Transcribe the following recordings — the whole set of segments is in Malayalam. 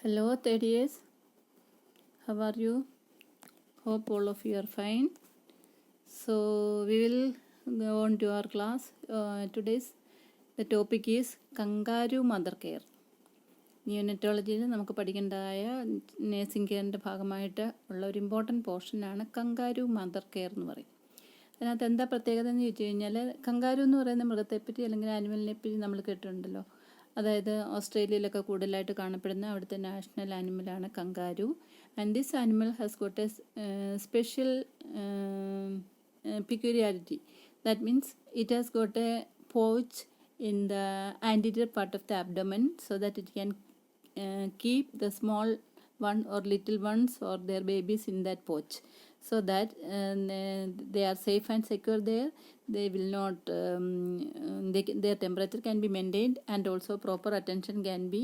Hello, third years. How are you? Hope all of you are fine. So we will go on to our class. Today's the topic is kangaroo mother care. നിയോനെറ്റോളജിയിൽ നമുക്ക് പഠിക്കേണ്ടതായ നേഴ്സിംഗ് കെയറിൻ്റെ ഭാഗമായിട്ട് ഉള്ള ഒരു ഇമ്പോർട്ടൻറ്റ് പോർഷനാണ് കങ്കാരു മദർ കെയർ എന്ന് പറയും. അതിനകത്ത് എന്താ പ്രത്യേകത എന്ന് ചോദിച്ചു കഴിഞ്ഞാൽ, കങ്കാരു എന്ന് പറയുന്ന മൃഗത്തെപ്പറ്റി അല്ലെങ്കിൽ ആനിമലിനെ പറ്റി നമ്മൾ കേട്ടിട്ടുണ്ടല്ലോ. അതായത് ഓസ്ട്രേലിയയിലൊക്കെ കൂടുതലായിട്ട് കാണപ്പെടുന്ന അവിടുത്തെ നാഷണൽ ആനിമലാണ് kangaroo. And this animal has got a special peculiarity. That means it has got a pouch in the anterior part of the abdomen so that it can keep the small one or little ones or their babies in that pouch, so that they are safe and secure there. They will not their temperature can be maintained, and also proper attention can be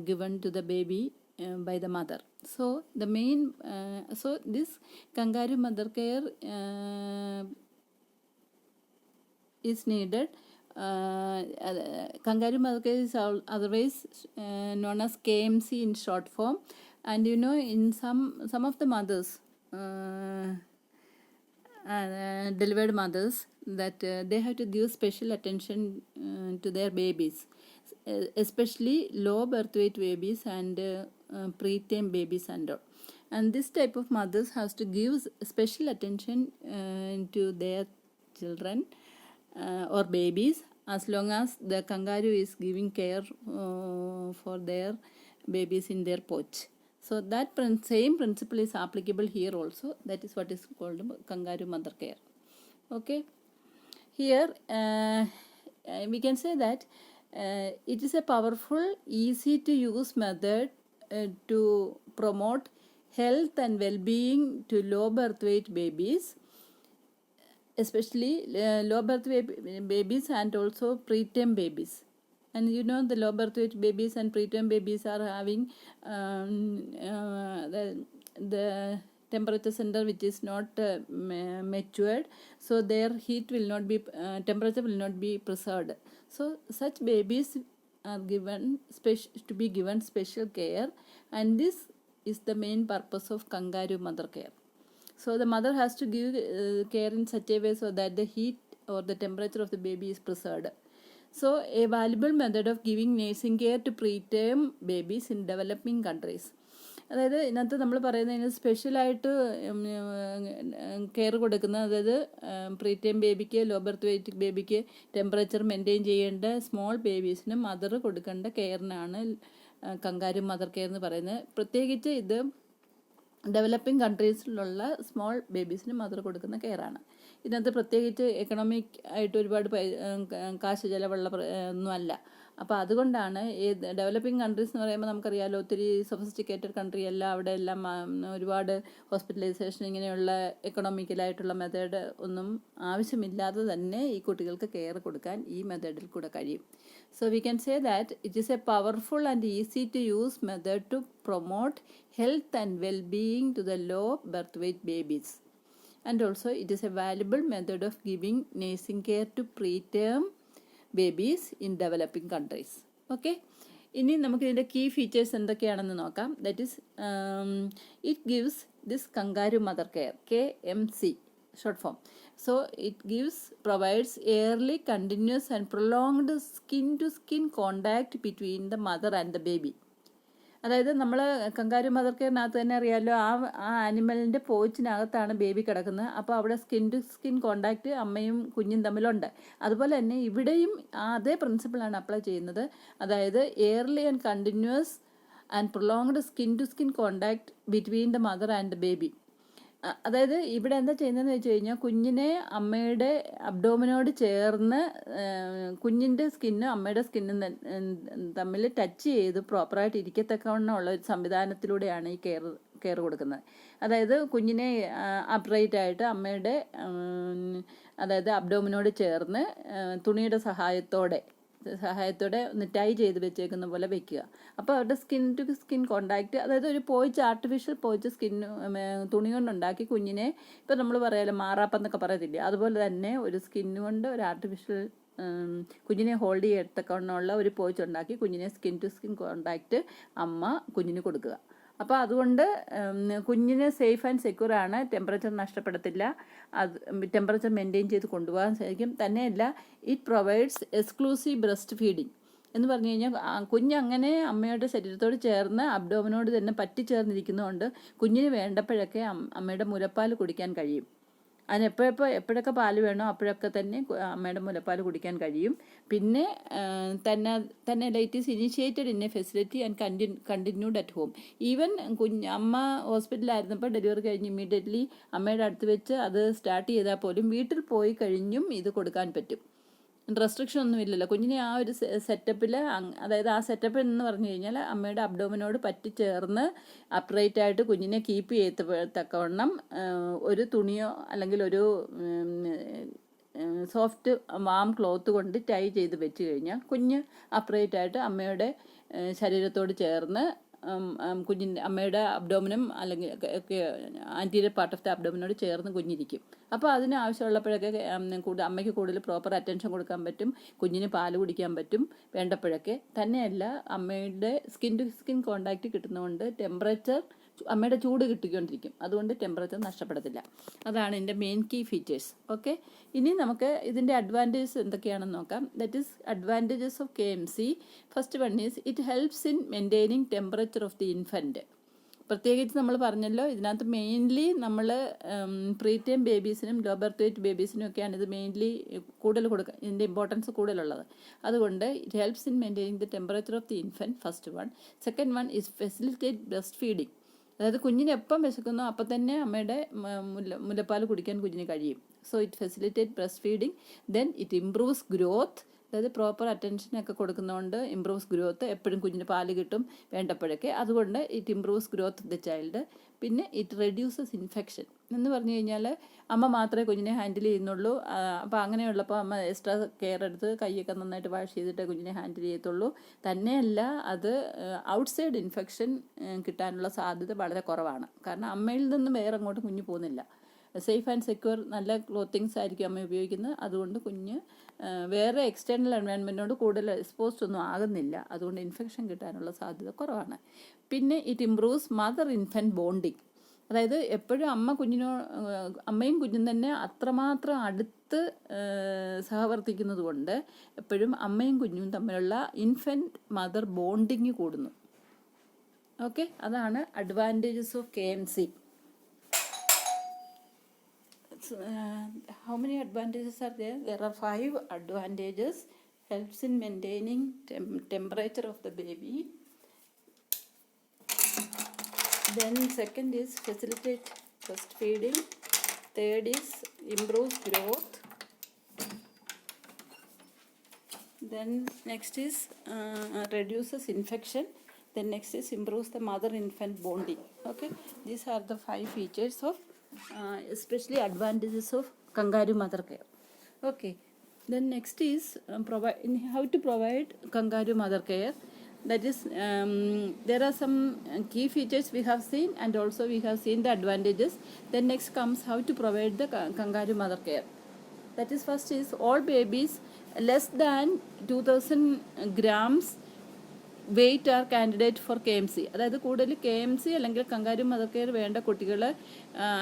given to the baby by the mother. So the main so this kangaroo mother care is needed. Kangaroo mother care is otherwise known as KMC in short form. And you know, in some of the mothers, delivered mothers, that they have to give special attention to their babies, especially low birth weight babies and preterm babies and all. And this type of mothers has to give special attention to their children or babies, as long as the kangaroo is giving care for their babies in their pouch. So that same principle is applicable here also. That is what is called kangaroo mother care. Okay. Here we can say that it is a powerful, easy to use method to promote health and well-being to low birth weight babies, especially low birth weight babies and also preterm babies. And you know, the low birth weight babies and preterm babies are having the temperature center which is not matured, so their heat will not be temperature will not be preserved. So such babies are to be given special care, and this is the main purpose of kangaroo mother care. So the mother has to give care in such a way so that the heat or the temperature of the baby is preserved. So a valuable method of giving nursing care to preterm babies in developing countries. അതായത് ഇതിനകത്ത് നമ്മൾ പറയുന്നതിന് സ്പെഷ്യലായിട്ട് കെയർ കൊടുക്കുന്ന, അതായത് പ്രീറ്റേം ബേബിക്ക്, ലോ ബർത്ത് വെയ്റ്റ് ബേബിക്ക് ടെമ്പറേച്ചർ മെയിൻറ്റെയിൻ ചെയ്യേണ്ട സ്മോൾ ബേബീസിന് മദർ കൊടുക്കേണ്ട കെയറിനാണ് കങ്കാരു മദർ കെയർ എന്ന് പറയുന്നത്. പ്രത്യേകിച്ച് ഇത് ഡെവലപ്പിംഗ് കൺട്രീസിലുള്ള സ്മോൾ ബേബീസിന് മദർ കൊടുക്കുന്ന കെയറാണ്. ഇതിനകത്ത് പ്രത്യേകിച്ച് എക്കണോമിക് ആയിട്ട് ഒരുപാട് കാശ് ചിലവുള്ള ഒന്നുമല്ല. അപ്പോൾ അതുകൊണ്ടാണ് ഈ ഡെവലപ്പിംഗ് കൺട്രീസ് എന്ന് പറയുമ്പോൾ നമുക്കറിയാമല്ലോ, ഒത്തിരി സൊഫിസ്റ്റിക്കേറ്റഡ് കൺട്രി അല്ല. അവിടെ എല്ലാം ഒരുപാട് ഹോസ്പിറ്റലൈസേഷൻ ഇങ്ങനെയുള്ള എക്കണോമിക്കലായിട്ടുള്ള മെത്തേഡ് ഒന്നും ആവശ്യമില്ലാതെ തന്നെ ഈ കുട്ടികൾക്ക് കെയർ കൊടുക്കാൻ ഈ മെത്തേഡിൽ കൂടെ കഴിയും. So we can say that it is a powerful and easy to use method to promote health and well-being to the low birth weight babies. And also it is a valuable method of giving nursing care to preterm babies in developing countries. Okay. ഇനി നമുക്ക് ഇതിൻ്റെ കീ ഫീച്ചേഴ്സ് എന്തൊക്കെയാണെന്ന് നോക്കാം. That is it gives this kangaroo mother care, KMC short form. So it provides early, continuous and prolonged skin to skin contact between the mother and the baby. അതായത് നമ്മൾ കങ്കാരു മദർ കെയറിനകത്ത് തന്നെ അറിയാമല്ലോ, ആ ആനിമലിൻ്റെ പോച്ചിനകത്താണ് ബേബി കിടക്കുന്നത്. അപ്പോൾ അവിടെ സ്കിൻ ടു സ്കിൻ കോണ്ടാക്റ്റ് അമ്മയും കുഞ്ഞും തമ്മിലുണ്ട്. അതുപോലെ തന്നെ ഇവിടെയും അതേ പ്രിൻസിപ്പിളാണ് അപ്ലൈ ചെയ്യുന്നത്. അതായത് early and continuous and prolonged skin to skin contact between the mother and the baby. അതായത് ഇവിടെ എന്താ ചെയ്യുന്നതെന്ന് വെച്ച് കഴിഞ്ഞാൽ, കുഞ്ഞിനെ അമ്മയുടെ അബ്ഡോമിനോട് ചേർന്ന് കുഞ്ഞിൻ്റെ സ്കിന്നും അമ്മയുടെ സ്കിന്നും തമ്മിൽ ടച്ച് ചെയ്ത് പ്രോപ്പറായിട്ട് ഇരിക്കത്തക്കവണ്ണമുള്ള ഒരു സംവിധാനത്തിലൂടെയാണ് ഈ കെയർ കൊടുക്കുന്നത്. അതായത് കുഞ്ഞിനെ അപ്രൈറ്റ് ആയിട്ട് അമ്മയുടെ അതായത് അബ്ഡോമിനോട് ചേർന്ന് തുണിയുടെ സഹായത്തോടെ ഒന്ന് ടൈ ചെയ്ത് വെച്ചേക്കുന്ന പോലെ വെക്കുക. അപ്പോൾ അവരുടെ സ്കിൻ ടു സ്കിൻ കോണ്ടാക്റ്റ്, അതായത് ഒരു ആർട്ടിഫിഷ്യൽ പോയിച്ച് തുണി കൊണ്ടുണ്ടാക്കി കുഞ്ഞിനെ, ഇപ്പോൾ നമ്മൾ പറയാമല്ലോ മാറാപ്പെന്നൊക്കെ പറയത്തില്ലേ, അതുപോലെ തന്നെ ഒരു സ്കിൻ കൊണ്ട് ഒരു ആർട്ടിഫിഷ്യൽ കുഞ്ഞിനെ ഹോൾഡ് ചെയ്യത്തക്കവണ്ണമുള്ള ഒരു പോച്ച് ഉണ്ടാക്കി കുഞ്ഞിനെ സ്കിൻ ടു സ്കിൻ കോണ്ടാക്റ്റ് അമ്മ കുഞ്ഞിന് കൊടുക്കുക. അപ്പോൾ അതുകൊണ്ട് കുഞ്ഞിന് സേഫ് ആൻഡ് സെക്യൂർ ആണ്, ടെമ്പറേച്ചർ നഷ്ടപ്പെടത്തില്ല, അത് ടെമ്പറേച്ചർ മെയിൻറ്റെയിൻ ചെയ്ത് കൊണ്ടുപോകാൻ സാധിക്കും. തന്നെയല്ല, it provides exclusive breast feeding എന്ന് പറഞ്ഞു കഴിഞ്ഞാൽ കുഞ്ഞങ്ങനെ അമ്മയുടെ ശരീരത്തോട് ചേർന്ന് അബ്ഡോമിനോട് തന്നെ പറ്റിച്ചേർന്നിരിക്കുന്നതുകൊണ്ട് കുഞ്ഞിന് വേണ്ടപ്പോഴൊക്കെ അമ്മയുടെ മുലപ്പാൽ കുടിക്കാൻ കഴിയും. അതിന് എപ്പോഴൊക്കെ പാല് വേണോ അപ്പോഴൊക്കെ തന്നെ അമ്മയുടെ മുലപ്പാൽ കുടിക്കാൻ കഴിയും. പിന്നെ തന്നെ it is initiated in A facility and continued at home. Even അമ്മ ഹോസ്പിറ്റലിലായിരുന്നപ്പോൾ ഡെലിവറി കഴിഞ്ഞ് ഇമ്മീഡിയറ്റ്ലി അമ്മയുടെ അടുത്ത് വെച്ച് അത് സ്റ്റാർട്ട് ചെയ്താൽ പോലും വീട്ടിൽ പോയി കഴിഞ്ഞും ഇത് കൊടുക്കാൻ പറ്റും. റെസ്ട്രിക്ഷൻ ഒന്നും ഇല്ലല്ലോ. കുഞ്ഞിനെ ആ ഒരു സെറ്റപ്പിൽ, അതായത് ആ സെറ്റപ്പ് എന്ന് പറഞ്ഞു കഴിഞ്ഞാൽ അമ്മയുടെ അബ്ഡോമിനോട് പറ്റിച്ചേർന്ന് അപ്രൈറ്റ് ആയിട്ട് കുഞ്ഞിനെ കീപ്പ് ചെയ്യത്തക്കവണ്ണം ഒരു തുണിയോ അല്ലെങ്കിൽ ഒരു സോഫ്റ്റ് വാം ക്ലോത്ത് കൊണ്ട് ടൈ ചെയ്ത് വെച്ച് കഴിഞ്ഞാൽ കുഞ്ഞ് അപ്രൈറ്റ് ആയിട്ട് അമ്മയുടെ ശരീരത്തോട് ചേർന്ന് കുഞ്ഞിൻ്റെ അമ്മയുടെ അബ്ഡോമിനും അല്ലെങ്കിൽ ആൻറ്റീരിയർ പാർട്ട് ഓഫ് ദ അബ്ഡോമിനോട് ചേർന്ന് കുഞ്ഞിരിക്കും. അപ്പോൾ അതിന് ആവശ്യമുള്ളപ്പോഴൊക്കെ അമ്മയ്ക്ക് കൂടുതൽ പ്രോപ്പർ അറ്റൻഷൻ കൊടുക്കാൻ പറ്റും, കുഞ്ഞിന് പാല് കുടിക്കാൻ പറ്റും വേണ്ടപ്പോഴൊക്കെ. തന്നെയല്ല, അമ്മയുടെ സ്കിൻ ടു സ്കിൻ കോണ്ടാക്റ്റ് കിട്ടുന്നതുകൊണ്ട് ടെമ്പറേച്ചർ, അമ്മയുടെ ചൂട് കിട്ടിക്കൊണ്ടിരിക്കും, അതുകൊണ്ട് ടെമ്പറേച്ചർ നഷ്ടപ്പെടത്തില്ല. അതാണ് ഇതിൻ്റെ മെയിൻ കീ ഫീച്ചേഴ്സ്. ഓക്കെ, ഇനി നമുക്ക് ഇതിൻ്റെ അഡ്വാൻറ്റേജസ് എന്തൊക്കെയാണെന്ന് നോക്കാം. That is advantages of KMC. First one is it helps in maintaining temperature of the infant. പ്രത്യേകിച്ച് നമ്മൾ പറഞ്ഞല്ലോ, ഇതിനകത്ത് മെയിൻലി നമ്മൾ പ്രീടൈം ബേബീസിനും ലോ ബർത്ത് വെയ്റ്റ് ബേബീസിനും ഒക്കെയാണ് ഇത് മെയിൻലി കൂടുതൽ കൊടുക്കുക, ഇതിൻ്റെ ഇമ്പോർട്ടൻസ് കൂടുതലുള്ളത്. അതുകൊണ്ട് it helps in maintaining the temperature of the infant, first one. Second one is facilitate breast feeding. അതായത് കുഞ്ഞിന് എപ്പം വിശക്കുന്നോ അപ്പം തന്നെ അമ്മയുടെ മുലപ്പാൽ കുടിക്കാൻ കുഞ്ഞിന് കഴിയും. So it facilitate breast feeding. Then it improves growth. അതായത് പ്രോപ്പർ അറ്റൻഷനൊക്കെ കൊടുക്കുന്നതുകൊണ്ട് ഇംപ്രൂവ്സ് ഗ്രോത്ത്, എപ്പോഴും കുഞ്ഞിന് പാല് കിട്ടും വേണ്ടപ്പോഴൊക്കെ, അതുകൊണ്ട് it improves growth of the child. പിന്നെ ഇറ്റ് റെഡ്യൂസസ് ഇൻഫെക്ഷൻ എന്ന് പറഞ്ഞു കഴിഞ്ഞാൽ അമ്മ മാത്രമേ കുഞ്ഞിനെ ഹാൻഡിൽ ചെയ്യുന്നുള്ളൂ. അപ്പോൾ അങ്ങനെയുള്ളപ്പോൾ അമ്മ എക്സ്ട്രാ കെയർ എടുത്ത് കൈയൊക്കെ നന്നായിട്ട് വാഷ് ചെയ്തിട്ട് കുഞ്ഞിനെ ഹാൻഡിൽ ചെയ്യത്തുള്ളൂ. തന്നെയല്ല, അത് ഔട്ട്സൈഡ് ഇൻഫെക്ഷൻ കിട്ടാനുള്ള സാധ്യത വളരെ കുറവാണ്. കാരണം അമ്മയിൽ നിന്നും വേറെ അങ്ങോട്ട് കുഞ്ഞ് പോകുന്നില്ല. സേഫ് ആൻഡ് സെക്യൂർ നല്ല ക്ലോത്തിങ്സ് ആയിരിക്കും അമ്മ ഉപയോഗിക്കുന്നത്. അതുകൊണ്ട് കുഞ്ഞ് വേറെ എക്സ്റ്റേണൽ എൻവയൺമെൻറ്റിനോട് കൂടുതൽ എക്സ്പോസ്ഡ് ഒന്നും ആകുന്നില്ല. അതുകൊണ്ട് ഇൻഫെക്ഷൻ കിട്ടാനുള്ള സാധ്യത കുറവാണ്. പിന്നെ it improves mother infant bonding. അതായത് എപ്പോഴും അമ്മയും കുഞ്ഞും തന്നെ അത്രമാത്രം അടുത്ത് സഹവർത്തിക്കുന്നത് കൊണ്ട് എപ്പോഴും അമ്മയും കുഞ്ഞും തമ്മിലുള്ള ഇൻഫൻറ്റ് മദർ ബോണ്ടിങ് കൂടുന്നു. ഓക്കെ, അതാണ് advantages of KMC. How many advantages are there? There are 5 advantages. Helps in maintaining temperature of the baby. Then second is facilitate breastfeeding. Third is improves growth. Then next is reduces infection. Then next is improves the mother-infant bonding. Okay, these are the 5 features of especially advantages of kangaroo mother care. Okay, then next is how to provide kangaroo mother care. That is, there are some key features we have seen, and also we have seen the advantages. Then next comes how to provide the kangaroo mother care. That is, first is all babies less than 2000 grams weight are candidate for KMC. അതായത് കൂടുതൽ KMC അല്ലെങ്കിൽ കങ്കാരു മദർ കെയർ വേണ്ട കുട്ടികൾ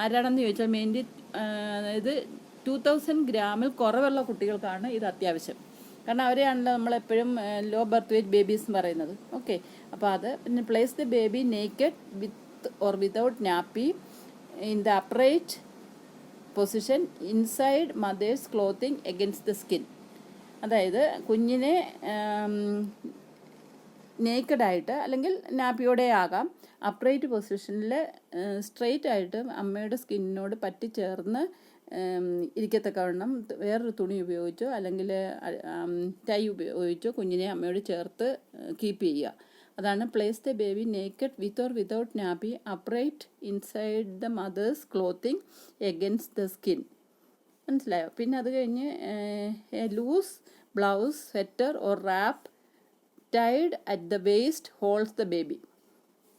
ആരാണെന്ന് ചോദിച്ചാൽ മെയിൻലി അതായത് 2000 ഗ്രാമിൽ കുറവുള്ള കുട്ടികൾക്കാണ് ഇത് അത്യാവശ്യം. കാരണം അവരെയാണല്ലോ നമ്മളെപ്പോഴും ലോ ബർത്ത് വെയ്റ്റ് ബേബീസ് എന്ന് പറയുന്നത്. ഓക്കെ, അപ്പോൾ അത് പിന്നെ place the baby naked with or without nappy in the upright position inside mother's clothing against the skin. അതായത് കുഞ്ഞിനെ നേക്കഡായിട്ട് അല്ലെങ്കിൽ നാപ്പിയോടെ ആകാം, അപ്രൈറ്റ് പൊസിഷനിൽ സ്ട്രെയിറ്റ് ആയിട്ട് അമ്മയുടെ സ്കിന്നിനോട് പറ്റിച്ചേർന്ന് ഇരിക്കത്തക്കവണ്ണം വേറൊരു തുണി ഉപയോഗിച്ചോ അല്ലെങ്കിൽ ടൈ ഉപയോഗിച്ചോ കുഞ്ഞിനെ അമ്മയോട് ചേർത്ത് കീപ്പ് ചെയ്യുക. അതാണ് place the baby naked with or without nappy upright inside the mother's clothing against the skin. മനസ്സിലായോ? പിന്നെ അത് കഴിഞ്ഞ് loose blouse, sweater or wrap tied at the waist holds the baby.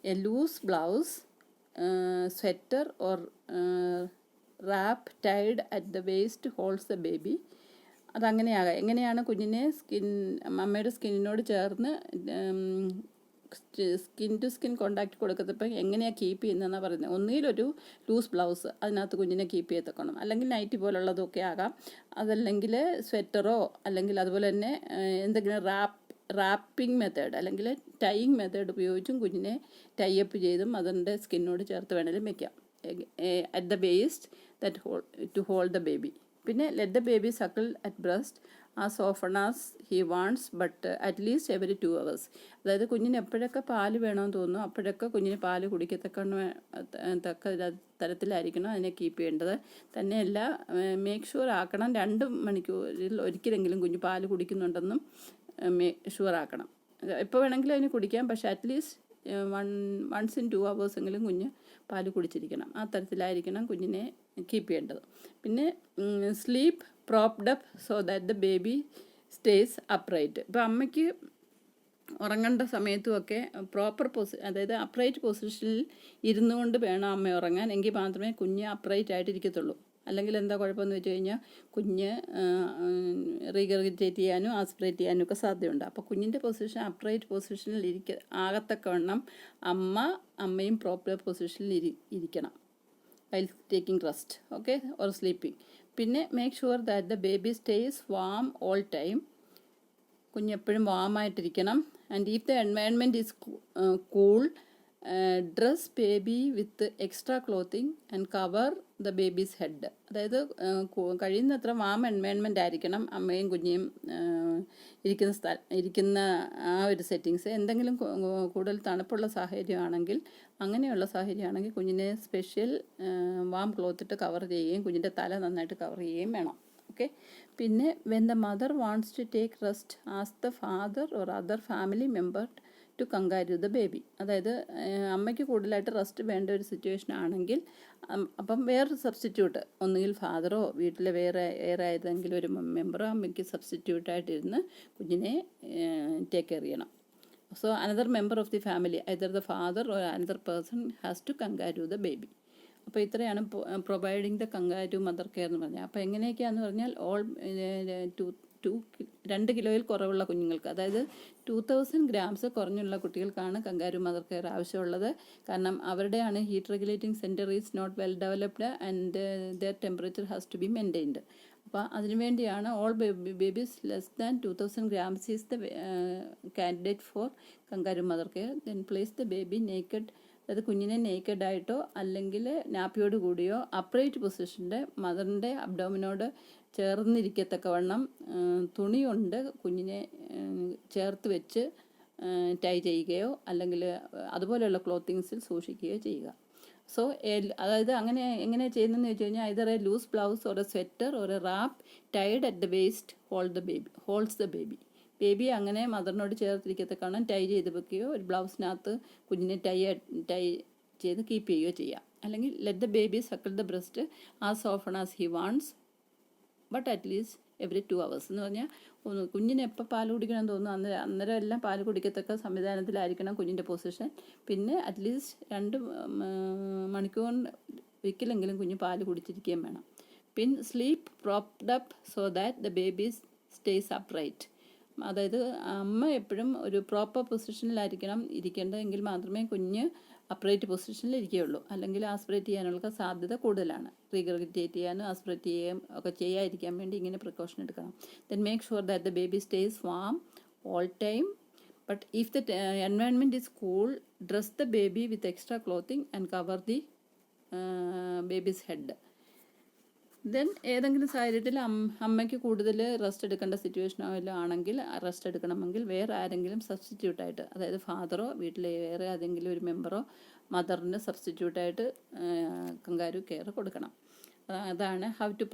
A loose blouse, sweater or wrap tied at the waist holds the baby. അതങ്ങനെയാകാം. എങ്ങനെയാണ് കുഞ്ഞിനെ അമ്മയുടെ സ്കിന്നിനോട് ചേർന്ന് സ്കിൻ ടു സ്കിൻ കോണ്ടാക്ട് കൊടുക്കത്തപ്പോൾ എങ്ങനെയാണ് കീപ്പ് ചെയ്യുന്നതെന്നാണ് പറയുന്നത്. ഒന്നുകിലൊരു ലൂസ് ബ്ലൗസ് അതിനകത്ത് കുഞ്ഞിനെ കീപ്പ് ചെയ്യത്തക്കണം, അല്ലെങ്കിൽ നൈറ്റി പോലുള്ളതൊക്കെ ആകാം, അതല്ലെങ്കിൽ സ്വെറ്ററോ, അല്ലെങ്കിൽ അതുപോലെ തന്നെ എന്തെങ്കിലും റാപ്പിംഗ് മെത്തേഡ് അല്ലെങ്കിൽ ടൈയിങ് മെത്തേഡ് ഉപയോഗിച്ചും കുഞ്ഞിനെ ടൈപ്പ് ചെയ്തും അതിൻ്റെ സ്കിന്നോട് ചേർത്ത് വേണമെങ്കിലും വെക്കാം. At the waist to hold the baby. പിന്നെ let the baby suckle at breast as often as he wants but at least every 2 hours. അതായത് കുഞ്ഞിന് എപ്പോഴൊക്കെ പാല് വേണമെന്ന് തോന്നുന്നു അപ്പോഴൊക്കെ കുഞ്ഞിന് പാല് തക്ക തരത്തിലായിരിക്കണം അതിനെ കീപ്പ് ചെയ്യേണ്ടത്. തന്നെയല്ല, മേക്ക് ഷുവർ ആക്കണം 2 മണിക്കൂറിൽ ഒരിക്കലെങ്കിലും കുഞ്ഞ് പാല് കുടിക്കുന്നുണ്ടെന്നും ഷുവർ ആക്കണം. എപ്പോൾ വേണമെങ്കിലും അതിന് കുടിക്കാം, പക്ഷേ അറ്റ്ലീസ്റ്റ് വൺസ് ഇൻ 2 hours എങ്കിലും കുഞ്ഞ് പാല് കുടിച്ചിരിക്കണം. ആ തരത്തിലായിരിക്കണം കുഞ്ഞിനെ കീപ്പ് ചെയ്യേണ്ടത്. പിന്നെ sleep propped up so that the baby stays upright. ഇപ്പോൾ അമ്മയ്ക്ക് ഉറങ്ങേണ്ട സമയത്തുമൊക്കെ അതായത് അപ്രൈറ്റ് പൊസിഷനിൽ ഇരുന്നു കൊണ്ട് വേണം അമ്മ ഉറങ്ങാൻ, എങ്കിൽ മാത്രമേ കുഞ്ഞ് അപ്രൈറ്റ് ആയിട്ടിരിക്കത്തുള്ളൂ. അല്ലെങ്കിൽ എന്താ കുഴപ്പമെന്ന് വെച്ച് കഴിഞ്ഞാൽ കുഞ്ഞ് റീഗർഗിറ്റേറ്റ് ചെയ്യാനും ആസ്പിറേറ്റ് ചെയ്യാനും ഒക്കെ സാധ്യതയുണ്ട്. അപ്പോൾ കുഞ്ഞിൻ്റെ പൊസിഷൻ അപ്രൈറ്റ് പൊസിഷനിൽ ആകത്തക്കവണ്ണം അമ്മയും പ്രോപ്പർ പൊസിഷനിൽ ഇരിക്കണം while taking rest, okay, or sleeping. പിന്നെ make sure that the baby stays warm all time. കുഞ്ഞ് എപ്പോഴും വാമായിട്ടിരിക്കണം. And if the environment is cool, dress baby with extra clothing and cover the baby's head. അതായത് കഴിയുന്നത്ര വാം എൻവയൺമെൻ്റ് ആയിരിക്കണം അമ്മയും കുഞ്ഞിയും ഇരിക്കുന്ന ആ ഒരു സെറ്റിങ്സ്. എന്തെങ്കിലും കൂടുതൽ തണുപ്പുള്ള സാഹചര്യമാണെങ്കിൽ, അങ്ങനെയുള്ള സാഹചര്യമാണെങ്കിൽ കുഞ്ഞിനെ സ്പെഷ്യൽ വാം ക്ലോത്തിട്ട് കവർ ചെയ്യുകയും കുഞ്ഞിൻ്റെ തല നന്നായിട്ട് കവർ ചെയ്യുകയും വേണം, ഓക്കെ. പിന്നെ when the mother wants to take rest ask the father or other family member to kangaroo the baby. അതായത് അമ്മയ്ക്ക് കൂടുതലായിട്ട് റെസ്റ്റ് വേണ്ട ഒരു സിറ്റുവേഷൻ ആണെങ്കിൽ അപ്പം വേറൊരു സബ്സ്റ്റിറ്റ്യൂട്ട്, ഒന്നുകിൽ ഫാദറോ വീട്ടിലെ വേറെ ഏതെങ്കിലും ഒരു മെമ്പറോ അമ്മയ്ക്ക് സബ്സ്റ്റിറ്റ്യൂട്ടായിട്ടിരുന്ന് കുഞ്ഞിനെ ടേക്ക് കെയർ ചെയ്യണം. So another member of the family, either the father or another person has to kangaroo the baby. അപ്പോൾ ഇത്രയാണ് providing the kangaroo mother care എന്ന് പറഞ്ഞാൽ. അപ്പോൾ എങ്ങനെയൊക്കെയാണെന്ന് പറഞ്ഞാൽ 2 കിലോയിൽ കുറവുള്ള കുഞ്ഞുങ്ങൾക്ക്, അതായത് 2000 grams കുറഞ്ഞുള്ള കുട്ടികൾക്കാണ് കങ്കാരു മദർ കെയർ ആവശ്യമുള്ളത്. കാരണം അവരുടെയാണ് heat regulating centre is not well developed and their temperature has to be maintained. അപ്പോൾ അതിനുവേണ്ടിയാണ് all babies less than 2000 grams is the candidate for kangaroo mother care. Then place the baby naked, അതായത് കുഞ്ഞിനെ നേക്കഡായിട്ടോ അല്ലെങ്കിൽ നാപ്പിയോട് കൂടിയോ അപ്രൈറ്റ് പൊസിഷൻ്റെ മദറിൻ്റെ അബ്ഡോമിനോട് ചേർന്നിരിക്കത്തക്കവണ്ണം തുണി കൊണ്ട് കുഞ്ഞിനെ ചേർത്ത് വെച്ച് ടൈ ചെയ്യുകയോ അല്ലെങ്കിൽ അതുപോലെയുള്ള ക്ലോത്തിങ്സിൽ സൂക്ഷിക്കുകയോ ചെയ്യുക. സോ അതായത് എങ്ങനെ ചെയ്യുന്നതെന്ന് വെച്ച് കഴിഞ്ഞാൽ either a loose blouse or a sweater or a wrap tied at the waist holds the baby. Baby അങ്ങനെ മദറിനോട് ചേർത്തിരിക്കത്തക്കവണ്ണം ടൈ ചെയ്ത് വെക്കുകയോ ഒരു ബ്ലൗസിനകത്ത് കുഞ്ഞിനെ ടൈ ചെയ്ത് കീപ്പ് ചെയ്യുകയോ ചെയ്യാം. അല്ലെങ്കിൽ let the baby suckle the breast as often as he wants but at least every 2 hours എന്ന് പറഞ്ഞാൽ കുഞ്ഞിന് എപ്പോൾ പാൽ കുടിക്കണമെന്ന് തോന്നുന്നു അന്നേരം എല്ലാം പാൽ കുടിക്കത്തക്ക സംവിധാനത്തിലായിരിക്കണം കുഞ്ഞിൻ്റെ പൊസിഷൻ. പിന്നെ അറ്റ്ലീസ്റ്റ് 2 മണിക്കൂർ ഒരിക്കലെങ്കിലും കുഞ്ഞ് പാൽ കുടിച്ചിരിക്കുകയും വേണം. പിന്നെ sleep propped up so that the baby stays upright. അതായത് അമ്മ എപ്പോഴും ഒരു പ്രോപ്പർ പൊസിഷനിലായിരിക്കണം ഇരിക്കേണ്ടതെങ്കിൽ മാത്രമേ കുഞ്ഞ് അപ്രൈറ്റ് പൊസിഷനിൽ ഇരിക്കുകയുള്ളൂ. അല്ലെങ്കിൽ ആസ്പിറേറ്റ് ചെയ്യാനുള്ള സാധ്യത കൂടുതലാണ്. റീഗർഗിറ്റേറ്റ് ചെയ്യാനും ആസ്പിറേറ്റ് ചെയ്യുകയും ഒക്കെ ചെയ്യാതിരിക്കാൻ വേണ്ടി ഇങ്ങനെ പ്രിക്കോഷൻ എടുക്കണം. Then make sure that the baby stays warm all time but if the environment is cool dress the baby with extra clothing and cover the baby's head. Then ഏതെങ്കിലും സാഹചര്യത്തിൽ അമ്മയ്ക്ക് കൂടുതൽ റെസ്റ്റ് എടുക്കേണ്ട സിറ്റുവേഷനോ എല്ലാം ആണെങ്കിൽ റെസ്റ്റ് എടുക്കണമെങ്കിൽ വേറെ ആരെങ്കിലും സബ്സ്റ്റിറ്റ്യൂട്ടായിട്ട്, അതായത് ഫാദറോ വീട്ടിലെ വേറെ ഏതെങ്കിലും ഒരു മെമ്പറോ മദറിന് സബ്സ്റ്റിറ്റ്യൂട്ടായിട്ട് കങ്കാരു കെയർ കൊടുക്കണം. അതാണ് how to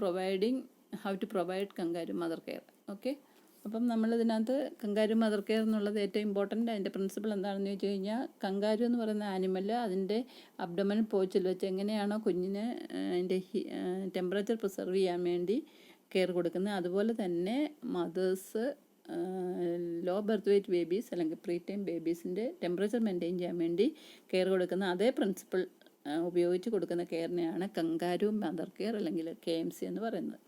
provide kangaroo mother care, okay. അപ്പം നമ്മളിതിനകത്ത് കങ്കാരു മദർ കെയർ എന്നുള്ളത് ഏറ്റവും ഇമ്പോർട്ടൻ്റ്. അതിൻ്റെ പ്രിൻസിപ്പിൾ എന്താണെന്ന് ചോദിച്ചു കഴിഞ്ഞാൽ കങ്കാരു എന്ന് പറയുന്ന ആനിമൽ അതിൻ്റെ അബ്ഡോമിനൽ പോച്ചിൽ വെച്ച് എങ്ങനെയാണോ കുഞ്ഞിന് അതിൻ്റെ ടെമ്പറേച്ചർ പ്രിസർവ് ചെയ്യാൻ വേണ്ടി കെയർ കൊടുക്കുന്നത്, അതുപോലെ തന്നെ mothers low birth weight babies അല്ലെങ്കിൽ പ്രീ ടൈം ബേബീസിൻ്റെ ടെമ്പറേച്ചർ മെയിൻറ്റെയിൻ ചെയ്യാൻ വേണ്ടി കെയർ കൊടുക്കുന്ന അതേ പ്രിൻസിപ്പിൾ ഉപയോഗിച്ച് കൊടുക്കുന്ന കെയറിനെയാണ് കങ്കാരു മദർ കെയർ അല്ലെങ്കിൽ KMC എന്ന് പറയുന്നത്.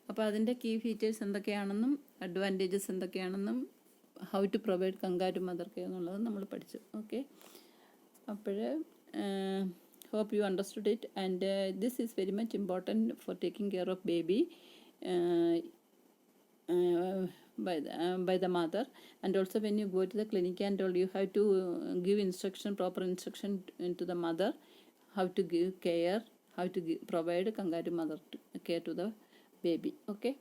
അപ്പോൾ അതിൻ്റെ കീ ഫീച്ചേഴ്സ് എന്തൊക്കെയാണെന്നും അഡ്വാൻറ്റേജസ് എന്തൊക്കെയാണെന്നും how to provide kangaroo mother care എന്നുള്ളത് നമ്മൾ പഠിച്ചു. ഓക്കെ, അപ്പോൾ hope you understood it, and this is very much important for taking care of baby by the mother. And also when you go to the clinic and all, you have to give proper instruction to the mother, how to give care, how to provide kangaroo mother care to the baby. Okay.